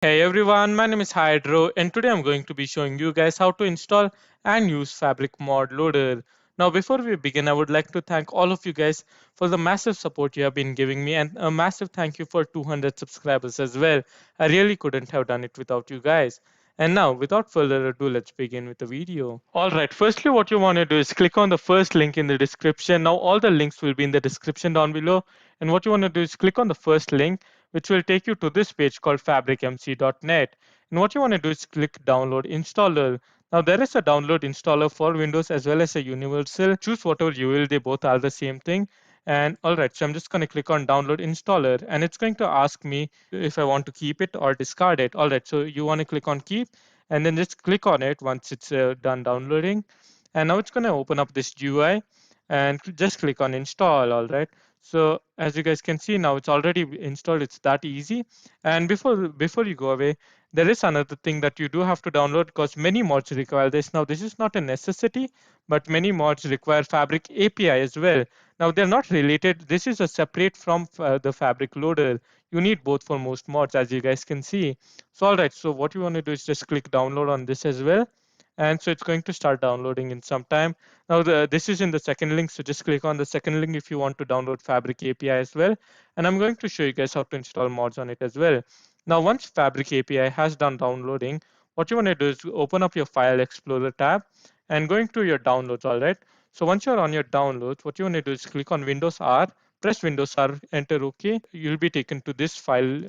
Hey everyone, my name is Hydro and today I'm going to be showing you guys how to install and use Fabric Mod Loader. Now before we begin, I would like to thank all of you guys for the massive support you have been giving me and a massive thank you for 200 subscribers as well. I really couldn't have done it without you guys. And now without further ado, let's begin with the video. Alright, firstly what you want to do is click on the first link in the description. Now all the links will be in the description down below. And what you want to do is click on the first link which will take you to this page called fabricmc.net. And what you want to do is click download installer. Now there is a download installer for Windows as well as a universal. Choose whatever you will, they both are the same thing. And all right, so I'm just going to click on download installer and it's going to ask me if I want to keep it or discard it. All right, so you want to click on keep and then just click on it once it's done downloading. And now it's going to open up this UI and just click on install. All right, so as you guys can see now it's already installed. It's that easy. And before you go away, there is another thing that you do have to download because many mods require this. Now this is not a necessity, but many mods require Fabric API as well. Now they're not related. This is a separate from the Fabric loader. You need both for most mods, as you guys can see. So all right, so what you want to do is just click download on this as well. And so it's going to start downloading in some time. Now this is in the second link, so just click on the second link if you want to download Fabric API as well. And I'm going to show you guys how to install mods on it as well. Now once Fabric API has done downloading, what you want to do is open up your File Explorer tab and going to your downloads, all right? So once you're on your downloads, what you want to do is click on Windows R, press Windows R, enter OK. You'll be taken to this file.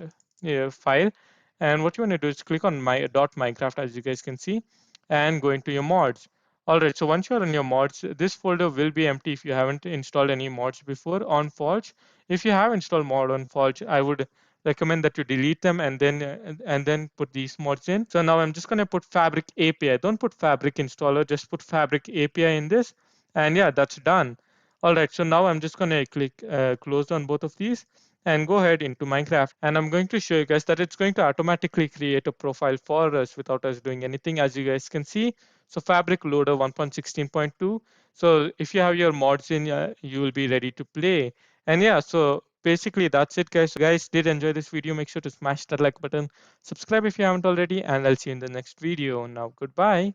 And what you want to do is click on my .minecraft, as you guys can see, and go into your mods. All right, so once you're on your mods, this folder will be empty if you haven't installed any mods before on Forge. If you have installed mod on Forge, I would recommend that you delete them and then put these mods in. So now I'm just going to put Fabric API. Don't put Fabric installer, just put Fabric API in this. And yeah, that's done. All right, so now I'm just going to click close on both of these and go ahead into Minecraft. And I'm going to show you guys that it's going to automatically create a profile for us without us doing anything, as you guys can see. So Fabric Loader 1.16.2. So if you have your mods in, you will be ready to play. And yeah, so basically that's it, guys. So guys did enjoy this video, make sure to smash that like button, subscribe if you haven't already, and I'll see you in the next video. Now, goodbye.